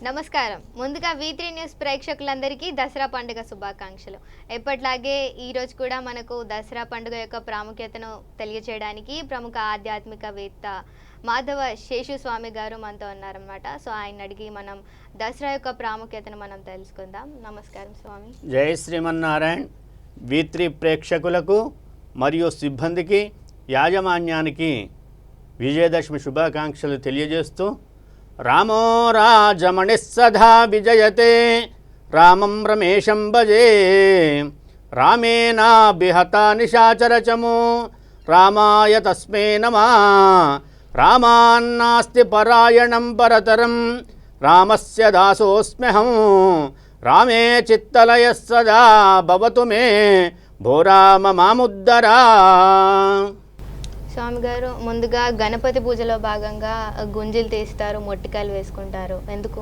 నమస్కారం. ముందుగా V3 news ప్రేక్షకులందరికీ దసరా పండుగ శుభాకాంక్షలు. ఎప్పట్లాగే ఈరోజు కూడా మనకు దసరా పండుగ యొక్క ప్రాముఖ్యతను తెలియచేయడానికి ప్రముఖ ఆధ్యాత్మికవేత్త మాధవ శేషు స్వామి గారు మనతో ఉన్నారన్నమాట. సో ఆయన అడిగి మనం దసరా యొక్క ప్రాముఖ్యతను మనం తెలుసుకుందాం. నమస్కారం స్వామి. జై శ్రీమన్నారాయణ. V3 ప్రేక్షకులకు మరియు సిబ్బందికి యాజమాన్యానికి విజయదశమి శుభాకాంక్షలు తెలియజేస్తూ రామో రాజమణిస్సధా విజయతే రామం రమేశం భజే రామేనాభిహతా నిశాచరచము రామాయ తస్మే నమః రామాన్నాస్తి పరాయణం పరతరం రామస్య దాసోస్మ్యహం రామే చిత్తలయ సదా భవతు మే భో రామ మాముద్దరా. స్వామి గారు, ముందుగా గణపతి పూజలో భాగంగా గుంజీలు తీస్తారు, మొట్టికాయలు వేసుకుంటారు, ఎందుకు?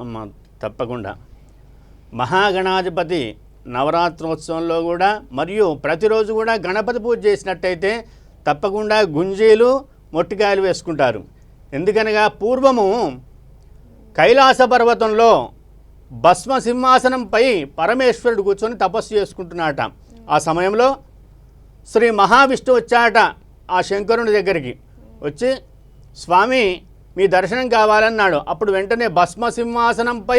అమ్మ తప్పకుండా మహాగణాధిపతి నవరాత్రోత్సవంలో కూడా మరియు ప్రతిరోజు కూడా గణపతి పూజ చేసినట్టయితే తప్పకుండా గుంజీలు మొట్టికాయలు వేసుకుంటారు. ఎందుకనగా పూర్వము కైలాస పర్వతంలో భస్మ సింహాసనంపై పరమేశ్వరుడు కూర్చొని తపస్సు చేసుకుంటున్నాట. ఆ సమయంలో శ్రీ మహావిష్ణువు వచ్చాట. ఆ శంకరుని దగ్గరికి వచ్చి, స్వామి మీ దర్శనం కావాలన్నాడు. అప్పుడు వెంటనే భస్మ సింహాసనంపై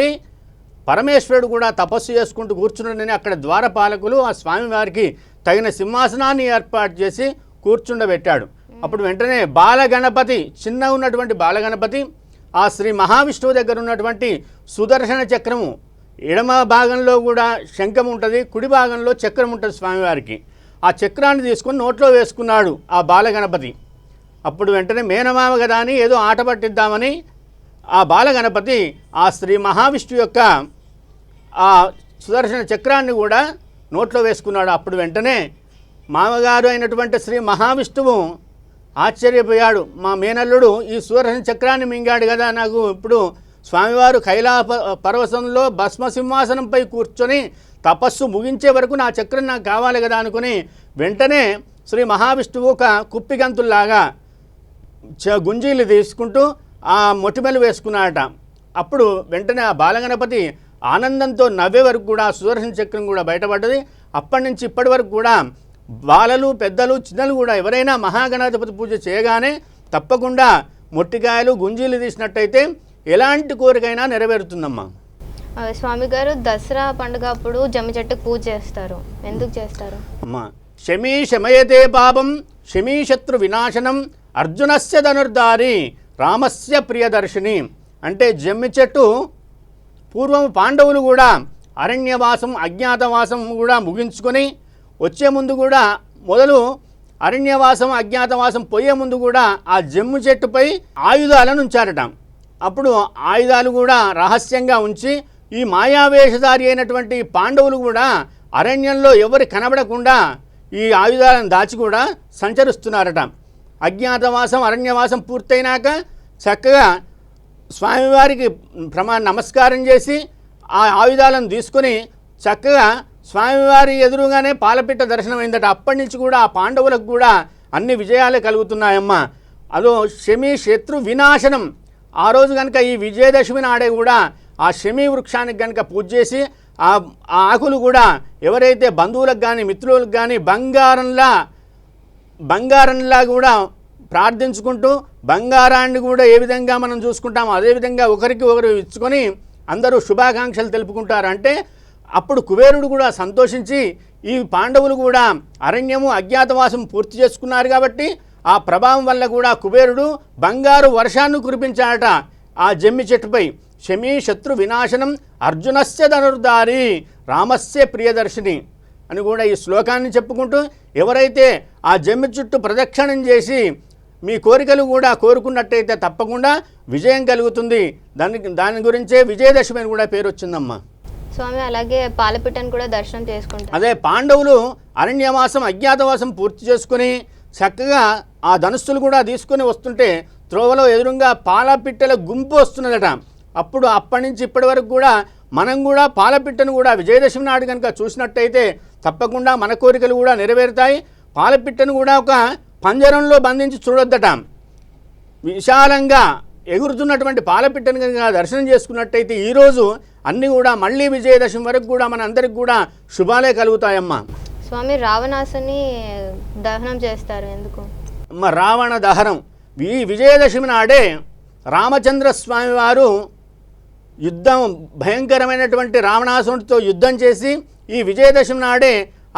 పరమేశ్వరుడు కూడా తపస్సు చేసుకుంటూ కూర్చున్నాడని అక్కడ ద్వారపాలకులు ఆ స్వామివారికి తగిన సింహాసనాన్ని ఏర్పాటు చేసి కూర్చుండబెట్టాడు. అప్పుడు వెంటనే బాలగణపతి, చిన్న ఉన్నటువంటి బాలగణపతి ఆ శ్రీ మహావిష్ణువు దగ్గర ఉన్నటువంటి సుదర్శన చక్రము, ఎడమ భాగంలో కూడా శంఖం ఉంటుంది, కుడి భాగంలో చక్రం ఉంటుంది స్వామివారికి. ఆ చక్రాన్ని తీసుకుని నోట్లో వేసుకున్నాడు ఆ బాలగణపతి. అప్పుడు వెంటనే మేనమామ కదా అని ఏదో ఆట పట్టిద్దామని ఆ బాలగణపతి ఆ శ్రీ మహావిష్ణువు యొక్క ఆ సుదర్శన చక్రాన్ని కూడా నోట్లో వేసుకున్నాడు. అప్పుడు వెంటనే మామగారు అయినటువంటి శ్రీ మహావిష్ణువు ఆశ్చర్యపోయాడు. మా మేనల్లుడు ఈ సుదర్శన చక్రాన్ని మింగాడు కదా, నాకు ఇప్పుడు స్వామివారు కైలాస పర్వతంలో భస్మ సింహాసనంపై కూర్చొని తపస్సు ముగించే వరకు నా చక్రం నాకు కావాలి కదా అనుకుని వెంటనే శ్రీ మహావిష్ణువు ఒక కుప్పిగంతుల్లాగా గుంజీలు తీసుకుంటూ ఆ మొటిమలు వేసుకున్నాడట. అప్పుడు వెంటనే ఆ బాలగణపతి ఆనందంతో నవ్వే వరకు కూడా సుదర్శన చక్రం కూడా బయటపడ్డది. అప్పటి నుంచి ఇప్పటి వరకు కూడా బాలలు, పెద్దలు, చిన్నలు కూడా ఎవరైనా మహాగణాధిపతి పూజ చేయగానే తప్పకుండా మొట్టికాయలు, గుంజీలు తీసినట్టయితే ఎలాంటి కోరికైనా నెరవేరుతుందమ్మా. స్వామి గారు, దసరా పండుగ అప్పుడు జమ్మి చెట్టుకు పూజ చేస్తారు, ఎందుకు చేస్తారు? అమ్మా, శమీ శమయతే పాపం శమీ శత్రు వినాశనం అర్జునస్య ధనుర్ధారి రామస్య ప్రియదర్శిని. అంటే జమ్మి చెట్టు పూర్వం పాండవులు కూడా అరణ్యవాసం, అజ్ఞాతవాసం కూడా ముగించుకొని వచ్చే ముందు కూడా మొదలు అరణ్యవాసం, అజ్ఞాతవాసం పోయే ముందు కూడా ఆ జమ్మి చెట్టుపై ఆయుధాలను ఉంచారట. అప్పుడు ఆయుధాలు కూడా రహస్యంగా ఉంచి ఈ మాయావేషధారి అయినటువంటి పాండవులు కూడా అరణ్యంలో ఎవరు కనబడకుండా ఈ ఆయుధాలను దాచి కూడా సంచరిస్తున్నారట. అజ్ఞాతవాసం, అరణ్యవాసం పూర్తయినాక చక్కగా స్వామివారికి నమస్కారం చేసి ఆ ఆయుధాలను తీసుకొని చక్కగా స్వామివారి ఎదురుగానే పాలపిట్ట దర్శనమైందట. అప్పటి నుంచి కూడా ఆ పాండవులకు కూడా అన్ని విజయాలే కలుగుతున్నాయమ్మా. అదో శమీ శత్రు వినాశనం. ఆ రోజు కనుక ఈ విజయదశమి నాడే కూడా ఆ శమీ వృక్షానికి కనుక పూజ చేసి ఆ ఆకులు కూడా ఎవరైతే బంధువులకు కానీ మిత్రులకు కానీ బంగారంలా కూడా ప్రార్థించుకుంటూ బంగారాన్ని కూడా ఏ విధంగా మనం చూసుకుంటామో అదేవిధంగా ఒకరికి ఒకరు ఇచ్చుకొని అందరూ శుభాకాంక్షలు తెలుపుకుంటారు. అంటే అప్పుడు కుబేరుడు కూడా సంతోషించి ఈ పాండవులు కూడా అరణ్యము, అజ్ఞాతవాసం పూర్తి చేసుకున్నారు కాబట్టి ఆ ప్రభావం వల్ల కూడా కుబేరుడు బంగారు వర్షాన్ని కురిపించాడట ఆ జమ్మి చెట్టుపై. శమీ శత్రు వినాశనం అర్జునస్య ధనుర్ధారి రామస్య ప్రియదర్శిని అని కూడా ఈ శ్లోకాన్ని చెప్పుకుంటూ ఎవరైతే ఆ జమ్మి చుట్టూ ప్రదక్షిణం చేసి మీ కోరికలు కూడా కోరుకున్నట్టయితే తప్పకుండా విజయం కలుగుతుంది. దాని గురించే విజయదశమి అని కూడా పేరు వచ్చిందమ్మా. స్వామి, అలాగే పాలపిట్టను కూడా దర్శనం చేసుకుంటారు. అదే పాండవులు అరణ్యవాసం, అజ్ఞాతవాసం పూర్తి చేసుకుని చక్కగా ఆ ధనుస్సులు కూడా తీసుకొని వస్తుంటే త్రోవలో ఎదురుగా పాలపిట్టల గుంపు వస్తున్నదట. అప్పుడు అప్పటి నుంచి ఇప్పటి వరకు కూడా మనం కూడా పాలపిట్టను కూడా విజయదశమి నాడు కనుక చూసినట్టయితే తప్పకుండా మన కోరికలు కూడా నెరవేరుతాయి. పాలపిట్టను కూడా ఒక పంజరంలో బంధించి చూడొద్దట. విశాలంగా ఎగురుతున్నటువంటి పాలపిట్టను కనుక దర్శనం చేసుకున్నట్టయితే ఈరోజు అన్నీ కూడా మళ్ళీ విజయదశమి వరకు కూడా మన అందరికి కూడా శుభాలే కలుగుతాయమ్మా. స్వామి రావణాసుని దహనం చేస్తారు ఎందుకు? అమ్మ రావణ దహనం ఈ విజయదశమి నాడే రామచంద్ర స్వామి వారు యుద్ధం భయంకరమైనటువంటి రావణాసురుడితో యుద్ధం చేసి ఈ విజయదశమి నాడే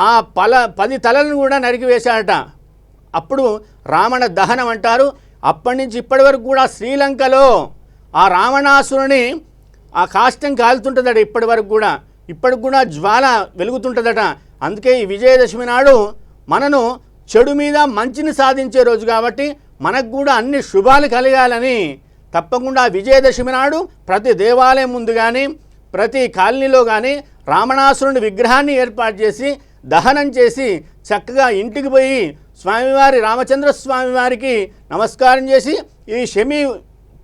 ఆ 10 తలలను కూడా నరికివేశాడట. అప్పుడు రావణ దహనం అంటారు. అప్పటి నుంచి ఇప్పటి వరకు కూడా శ్రీలంకలో ఆ రావణాసురుని ఆ కాష్టం కాలుతుంటుందట. ఇప్పటికి కూడా జ్వాల వెలుగుతుంటుందట. అందుకే ఈ విజయదశమి నాడు మనను చెడు మీద మంచిని సాధించే రోజు కాబట్టి మనకు కూడా అన్ని శుభాలు కలగాలని తప్పకుండా విజయదశమి నాడు ప్రతి దేవాలయం ముందు కానీ ప్రతి కాలనీలో కానీ రావణాసురుని విగ్రహాన్ని ఏర్పాటు చేసి దహనం చేసి చక్కగా ఇంటికి పోయి స్వామివారి రామచంద్ర స్వామి వారికి నమస్కారం చేసి ఈ శమి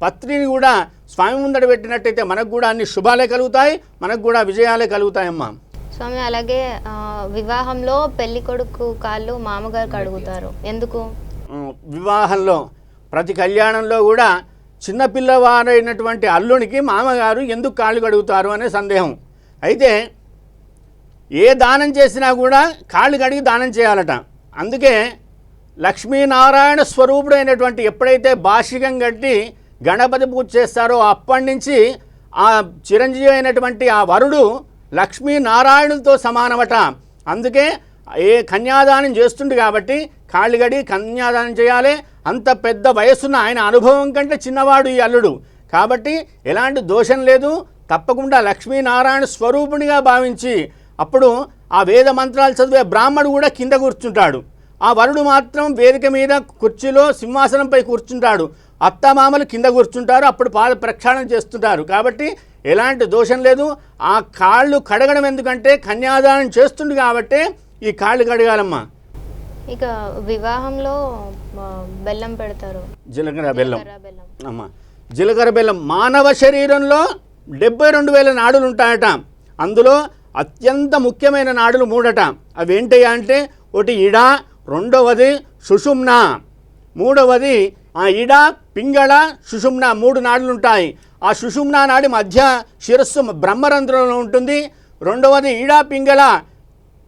పత్రిని కూడా స్వామి ముందట పెట్టినట్టయితే మనకు కూడా అన్ని శుభాలే కలుగుతాయి, మనకు కూడా విజయాలే కలుగుతాయమ్మా. స్వామి అలాగే వివాహంలో పెళ్లి కొడుకు కాళ్ళు మామగారు కడుగుతారు ఎందుకు? వివాహంలో ప్రతి కళ్యాణంలో కూడా చిన్నపిల్లవారైనటువంటి అల్లునికి మామగారు ఎందుకు కాళ్ళు కడుగుతారు అనే సందేహం. అయితే ఏ దానం చేసినా కూడా కాళ్ళు కడిగి దానం చేయాలట. అందుకే లక్ష్మీనారాయణ స్వరూపుడైనటువంటి ఎప్పుడైతే భాషికం కట్టి గణపతి పూజ చేస్తారో అప్పటి నుంచి ఆ చిరంజీవి అయినటువంటి ఆ వరుడు లక్ష్మీనారాయణులతో సమానమట. అందుకే ఏ కన్యాదానం చేస్తుండు కాబట్టి కాళ్ళు గడి కన్యాదానం చేయాలి. అంత పెద్ద వయస్సున్న ఆయన అనుభవం కంటే చిన్నవాడు ఈ అల్లుడు కాబట్టి ఎలాంటి దోషం లేదు. తప్పకుండా లక్ష్మీనారాయణ స్వరూపునిగా భావించి అప్పుడు ఆ వేద మంత్రాలు చదివే బ్రాహ్మడు కూడా కింద కూర్చుంటాడు. ఆ వరుడు మాత్రం వేదిక మీద కుర్చీలో సింహాసనంపై కూర్చుంటాడు. అత్తమామలు కింద కూర్చుంటారు. అప్పుడు పాద ప్రక్షాళన చేస్తుంటారు. కాబట్టి ఎలాంటి దోషం లేదు. ఆ కాళ్ళు కడగడం ఎందుకంటే కన్యాదానం చేస్తుండు కాబట్టి ఈ కాళ్ళు కడగాలమ్మా. ఇక వివాహంలో బెల్లం పెడతారు, జీలకర్ర బెల్లం అమ్మా. జీలకర్ర బెల్లం మానవ శరీరంలో 72,000 నాడులు ఉంటాయట. అందులో అత్యంత ముఖ్యమైన నాడులు 3 అవి ఏంటయ్యా అంటే ఒకటి ఇడ, రెండవది సుషుమ్న, మూడవది ఆ ఇడ పింగళ సుషుమ్న 3 నాడులు ఉంటాయి. ఆ సుషుమ్న నాడి మధ్య శిరస్సు బ్రహ్మరంధ్రంలో ఉంటుంది. రెండవది ఇడ పింగళ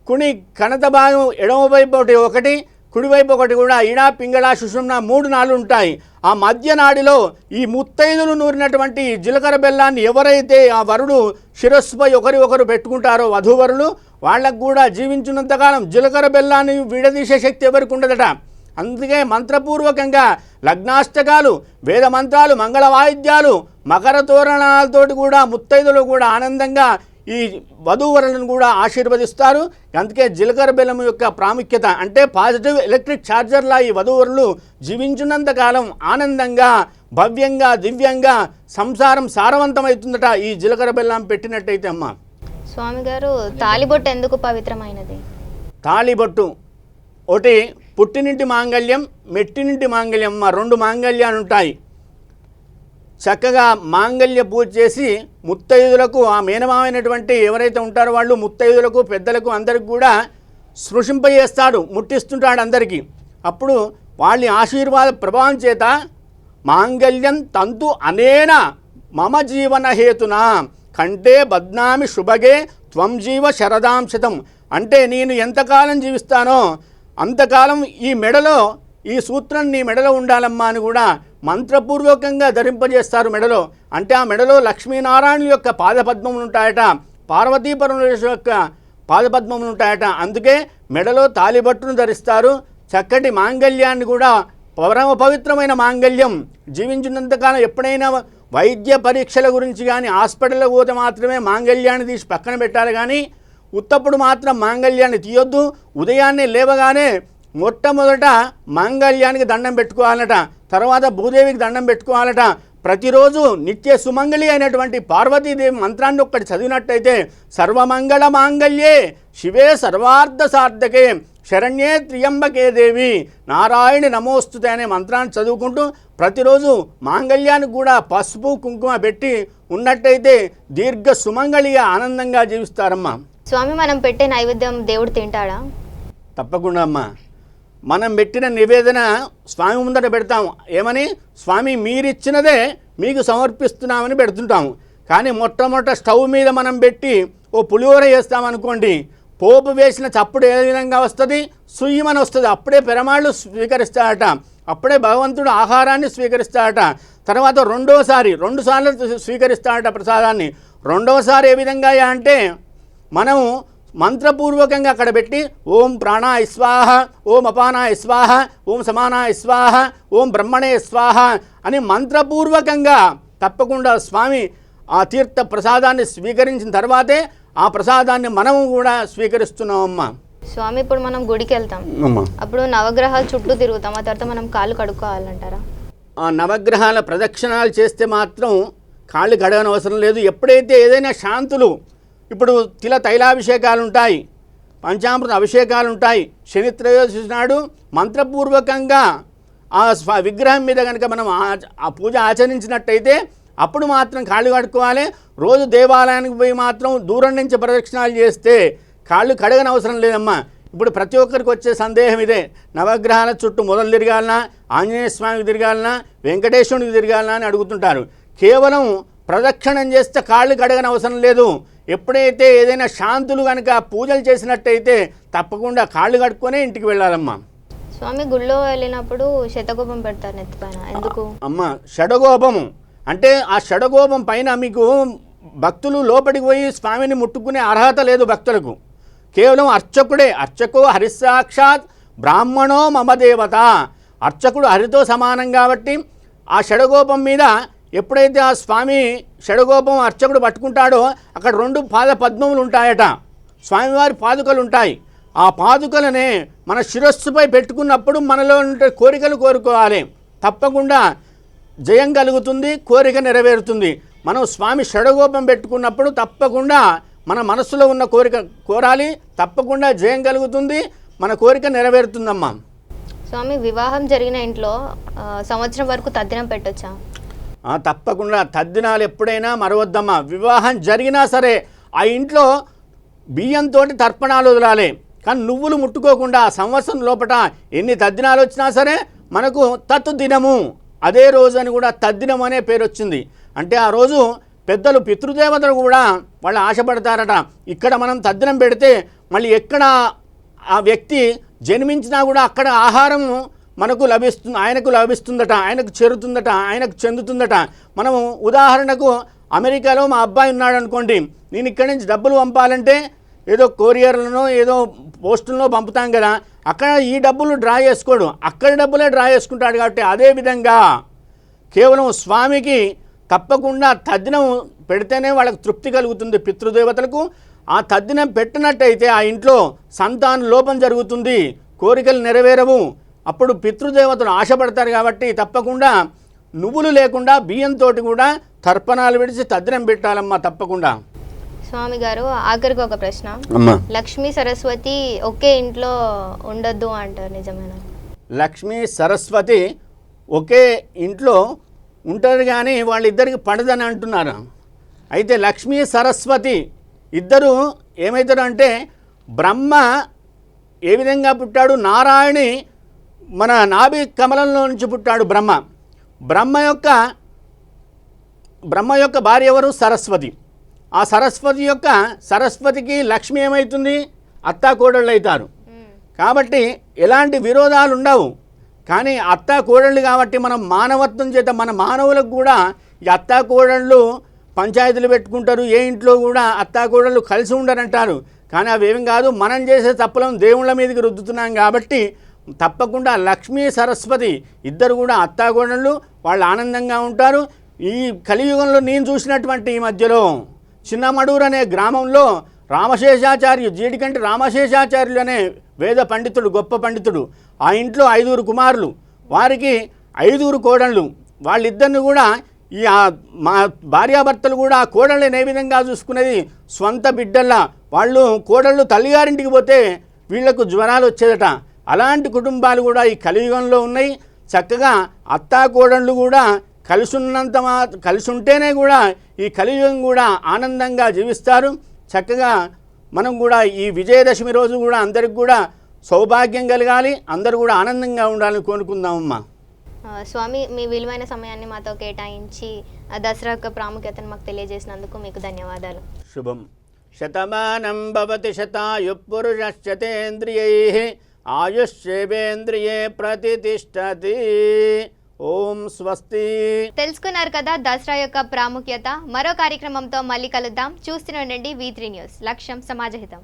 కుడి కణత భాగం ఎడమవైపు ఒకటి కుడివైపు ఒకటి కూడా ఇడ పింగళ సుషుమ్న 3 నాడులు ఉంటాయి. ఆ మధ్య నాడిలో ఈ ముత్తైదులు నూరినటువంటి జీలకర్ర బెల్లాన్ని ఎవరైతే ఆ వరుడు శిరస్సుపై ఒకరు పెట్టుకుంటారో వధూవరులు వాళ్ళకు కూడా జీవించినంతకాలం జీలకర్ర బెల్లాన్ని విడదీసే శక్తి ఎవరికి ఉండదట. అందుకే మంత్రపూర్వకంగా లగ్నాష్టకాలు, వేద మంత్రాలు, మంగళ వాయిద్యాలు, మకర తోరణాలతోటి కూడా ముత్తైదులు కూడా ఆనందంగా ఈ వధూవరులను కూడా ఆశీర్వదిస్తారు. అందుకే జీలకర్ర బెల్లం యొక్క ప్రాముఖ్యత అంటే పాజిటివ్ ఎలక్ట్రిక్ ఛార్జర్లా ఈ వధూవరులు జీవించినంతకాలం ఆనందంగా భవ్యంగా దివ్యంగా సంసారం సారవంతమవుతుందట ఈ జీలకర్ర బెల్లం పెట్టినట్టయితే అమ్మ. స్వామి గారు తాళిబొట్టు ఎందుకు పవిత్రమైనది? తాళిబొట్టు ఒకటి పుట్టినింటి మాంగళ్యం, మెట్టినింటి మాంగళ్యం అమ్మ. 2 మాంగళ్యాలు ఉంటాయి. చక్కగా మాంగళ్య పూజ చేసి ముత్తైదులకు ఆ మేనమామైనటువంటి ఎవరైతే ఉంటారో వాళ్ళు ముత్తైదులకు పెద్దలకు అందరికి కూడా స్పృశింపజేస్తాడు, ముట్టిస్తుంటాడు అందరికీ. అప్పుడు వాళ్ళ ఆశీర్వాద ప్రభావం చేత మాంగళ్యం తంతు అనేన మమ జీవన హేతునా కంటే బద్నామి శుభగే త్వం జీవ శరదాంశతం. అంటే నేను ఎంతకాలం జీవిస్తానో అంతకాలం ఈ మెడలో ఈ సూత్రం నీ మెడలో ఉండాలమ్మా అని కూడా మంత్రపూర్వకంగా ధరింపజేస్తారు మెడలో. అంటే ఆ మెడలో లక్ష్మీనారాయణుల యొక్క పాదపద్మములు ఉంటాయట, పార్వతీ పరమేశ్వరుల యొక్క పాదపద్మములు ఉంటాయట. అందుకే మెడలో తాలిబట్టును ధరిస్తారు. చక్కటి మాంగళ్యాన్ని కూడా పరమ పవిత్రమైన మాంగళ్యం జీవించినంతకాలం ఎప్పుడైనా వైద్య పరీక్షల గురించి కానీ హాస్పిటల్లో పోతే మాత్రమే మాంగళ్యాన్ని తీసి పక్కన పెట్టాలి. కానీ ఉత్తప్పుడు మాత్రం మాంగళ్యాన్ని తీయొద్దు. ఉదయాన్నే లేవగానే మొట్టమొదట మాంగళ్యానికి దండం పెట్టుకోవాలట, తర్వాత భూదేవికి దండం పెట్టుకోవాలట. ప్రతిరోజు నిత్య సుమంగళి అయినటువంటి పార్వతీదేవి మంత్రాన్ని ఒక్కటి చదివినట్టయితే సర్వమంగళ మాంగళ్యే శివే సర్వార్థ సార్థకే శరణ్యే త్రియంబకే దేవి నారాయణి నమోస్తుతే అనే మంత్రాన్ని చదువుకుంటూ ప్రతిరోజు మాంగళ్యానికి కూడా పసుపు కుంకుమ పెట్టి ఉన్నట్టయితే దీర్ఘ సుమంగళిగా ఆనందంగా జీవిస్తారమ్మా. స్వామి మనం పెట్టే నైవేద్యం దేవుడు తింటాడా? తప్పకుండా అమ్మా. మనం పెట్టిన నివేదన స్వామి ముందట పెడతాం. ఏమని? స్వామి మీరిచ్చినదే మీకు సమర్పిస్తున్నామని పెడుతుంటాము. కానీ మొట్టమొదట స్టవ్ మీద మనం పెట్టి ఓ పులిహోర వేస్తామనుకోండి, పోపు వేసిన చప్పుడు ఏ విధంగా వస్తుంది, సుయ్యమని వస్తుంది. అప్పుడే పెరమాళ్ళు స్వీకరిస్తాడట, అప్పుడే భగవంతుడు ఆహారాన్ని స్వీకరిస్తాడట. తర్వాత రెండు సార్లు స్వీకరిస్తాడట ప్రసాదాన్ని. రెండవసారి ఏ విధంగా అంటే మనం మంత్రపూర్వకంగా అక్కడ పెట్టి ఓం ప్రాణాయ స్వాహ, ఓం అపానాయ స్వాహ, ఓం సమానాయ స్వాహ, ఓం బ్రహ్మణే స్వాహ అని మంత్రపూర్వకంగా తప్పకుండా స్వామి ఆ తీర్థ ప్రసాదాన్ని స్వీకరించిన తర్వాతే ఆ ప్రసాదాన్ని మనము కూడా స్వీకరిస్తున్నామమ్మా. స్వామి, ఇప్పుడు మనం గుడికి వెళ్తాం, అప్పుడు నవగ్రహాలు చుట్టూ తిరుగుతాం, ఆ తర్వాత మనం కాళ్ళు కడుక్కోవాలంటారా? ఆ నవగ్రహాల ప్రదక్షిణాలు చేస్తే మాత్రం కాళ్ళు కడగని అవసరం లేదు. ఎప్పుడైతే ఏదైనా శాంతులు, ఇప్పుడు తైలాభిషేకాలు ఉంటాయి, పంచామృత అభిషేకాలు ఉంటాయి, శని త్రయోదశి నాడు మంత్రపూర్వకంగా ఆ విగ్రహం మీద కనుక మనం ఆ పూజ ఆచరించినట్టయితే అప్పుడు మాత్రం కాళ్ళు కడుక్కోవాలి. రోజు దేవాలయానికి పోయి మాత్రం దూరం నుంచి ప్రదక్షిణాలు చేస్తే కాళ్ళు కడగని అవసరం లేదమ్మా. ఇప్పుడు ప్రతి ఒక్కరికి వచ్చే సందేహం ఇదే, నవగ్రహాల చుట్టూ మొదలు తిరగాలనా, ఆంజనేయ స్వామికి తిరగాలనా, వెంకటేశ్వరునికి తిరగాలనా అని అడుగుతుంటారు. కేవలం ప్రదక్షిణం చేస్తే కాళ్ళు కడగని అవసరం లేదు. ఎప్పుడైతే ఏదైనా శాంతులు కనుక పూజలు చేసినట్టయితే తప్పకుండా కాళ్ళు కడుక్కొనే ఇంటికి వెళ్ళాలమ్మా. స్వామి, గుళ్ళో వెళ్ళినప్పుడు శతకోపం పెడతారు నెత్తిపైన, ఎందుకు? అమ్మ, షడగోపము అంటే ఆ షడగోపం పైన మీకు భక్తులు లోపలికి పోయి స్వామిని ముట్టుకునే అర్హత లేదు భక్తులకు. కేవలం అర్చకుడే, అర్చకో హరిసాక్షాత్ బ్రాహ్మణో మమ దేవత, అర్చకుడు హరితో సమానం. కాబట్టి ఆ షడగోపం మీద ఎప్పుడైతే ఆ స్వామి షడగోపం అర్చకుడు పట్టుకుంటాడో అక్కడ 2 పాద పద్మములు ఉంటాయట, స్వామివారి పాదుకలు ఉంటాయి. ఆ పాదుకలనే మన శిరస్సుపై పెట్టుకున్నప్పుడు మనలో ఉండే కోరికలు కోరుకోవాలి, తప్పకుండా జయం కలుగుతుంది, కోరిక నెరవేరుతుంది. మనం స్వామి షడగోపం పెట్టుకున్నప్పుడు తప్పకుండా మన మనసులో ఉన్న కోరిక కోరాలి, తప్పకుండా జయం కలుగుతుంది, మన కోరిక నెరవేరుతుందమ్మా. స్వామి, వివాహం జరిగిన ఇంట్లో సంవత్సరం వరకు తద్దినం పెట్టొచ్చా? తప్పకుండా తద్దినాలు ఎప్పుడైనా మరవద్దమ్మా. వివాహం జరిగినా సరే ఆ ఇంట్లో బియ్యంతో తర్పణాలు వదలాలి, కానీ నువ్వులు ముట్టుకోకుండా ఆ సంవత్సరం లోపల ఎన్ని తద్దినాలు వచ్చినా సరే మనకు తత్తు దినము, అదే రోజు అని కూడా తద్దినం అనే పేరు వచ్చింది. అంటే ఆ రోజు పెద్దలు పితృదేవతలు కూడా వాళ్ళు ఆశపడతారట, ఇక్కడ మనం తద్దినం పెడితే మళ్ళీ ఎక్కడ ఆ వ్యక్తి జన్మించినా కూడా అక్కడ ఆహారం మనకు లభిస్తుంది, ఆయనకు లభిస్తుందట, ఆయనకు చేరుతుందట, ఆయనకు చెందుతుందట. మనము ఉదాహరణకు అమెరికాలో మా అబ్బాయి ఉన్నాడు అనుకోండి, నేను ఇక్కడి నుంచి డబ్బులు పంపాలంటే ఏదో కొరియర్లను ఏదో పోస్టుల్లో పంపుతాం కదా, అక్కడ ఈ డబ్బులు డ్రా చేసుకోడు, అక్కడ డబ్బులే డ్రా చేసుకుంటాడు. కాబట్టి అదేవిధంగా కేవలం స్వామికి తప్పకుండా తద్దినం పెడితేనే వాళ్ళకు తృప్తి కలుగుతుంది పితృదేవతలకు. ఆ తద్దినం పెట్టినట్టయితే ఆ ఇంట్లో సంతాన లోపం జరుగుతుంది, కోరికలు నెరవేరవు, అప్పుడు పితృదేవతలు ఆశపడతారు. కాబట్టి తప్పకుండా నువ్వులు లేకుండా బియ్యంతో కూడా తర్పణాలు విడిచి తద్దినం పెట్టాలమ్మా తప్పకుండా. స్వామి గారు, ఆఖరికి ఒక ప్రశ్న, లక్ష్మీ సరస్వతి ఒకే ఇంట్లో ఉండొద్దు అంటారు, నిజమేనా? లక్ష్మీ సరస్వతి ఒకే ఇంట్లో ఉంటారు కానీ వాళ్ళిద్దరికి పడదని అంటున్నారు. అయితే లక్ష్మీ సరస్వతి ఇద్దరు ఏమవుతారు అంటే, బ్రహ్మ ఏ విధంగా పుట్టాడు, నారాయణి మన నాభి కమలంలో నుంచి పుట్టాడు బ్రహ్మ. బ్రహ్మ యొక్క భార్య ఎవరు? సరస్వతి. ఆ సరస్వతికి లక్ష్మి ఏమవుతుంది? అత్తాకోడళ్ళు అవుతారు. కాబట్టి ఎలాంటి విరోధాలు ఉండవు. కానీ అత్తాకోడళ్ళు కాబట్టి మనం మానవత్వం చేత మన మానవులకు కూడా ఈ అత్తాకోడళ్ళు పంచాయతీలు పెట్టుకుంటారు, ఏ ఇంట్లో కూడా అత్తాకోడళ్ళు కలిసి ఉండరంటారు. కానీ అవేం కాదు, మనం చేసే తప్పులను దేవుళ్ళ మీదకి రుద్దుతున్నాం. కాబట్టి తప్పకుండా లక్ష్మీ సరస్వతి ఇద్దరు కూడా అత్తాకోడళ్ళు, వాళ్ళు ఆనందంగా ఉంటారు. ఈ కలియుగంలో నేను చూసినటువంటి ఈ మధ్యలో చిన్నమడూరు అనే గ్రామంలో రామశేషాచార్యు, జీడికంటి రామశేషాచార్యులు అనే వేద పండితుడు, గొప్ప పండితుడు, ఆ ఇంట్లో 5 కుమారులు, వారికి 5 కోడళ్ళు. వాళ్ళిద్దరిని కూడా మా భార్యాభర్తలు కూడా ఆ కోడళ్ళని ఏ విధంగా చూసుకునేది స్వంత బిడ్డల్లా. వాళ్ళు కోడళ్ళు తల్లిగారింటికి పోతే వీళ్లకు జ్వరాలు వచ్చేదట. అలాంటి కుటుంబాలు కూడా ఈ కలియుగంలో ఉన్నాయి. చక్కగా అత్తా కోడళ్ళు కూడా కలిసి ఉంటేనే కూడా ఈ కలియుగం కూడా ఆనందంగా జీవిస్తారు. చక్కగా మనం కూడా ఈ విజయదశమి రోజు కూడా అందరికి కూడా సౌభాగ్యం కలగాలి, అందరూ కూడా ఆనందంగా ఉండాలని కోరుకుందామమ్మా. స్వామి, మీ విలువైన సమయాన్ని మాతో కేటాయించి దసరా యొక్క ప్రాముఖ్యతను మాకు తెలియజేసినందుకు మీకు ధన్యవాదాలు. శుభం. శతమానం భవతి శతాయుః పురుషశ్చతేంద్రియైః ఆయుష్యేవేంద్రియే ప్రతితిష్టతి. ఓం స్వస్తి. తెలుసుకున్నారు కదా దసరా యొక్క ప్రాముఖ్యత. మరో కార్యక్రమంతో మళ్ళీ కలుద్దాం. చూస్తూనే ఉండండి V3 న్యూస్. లక్ష్యం సమాజహితం.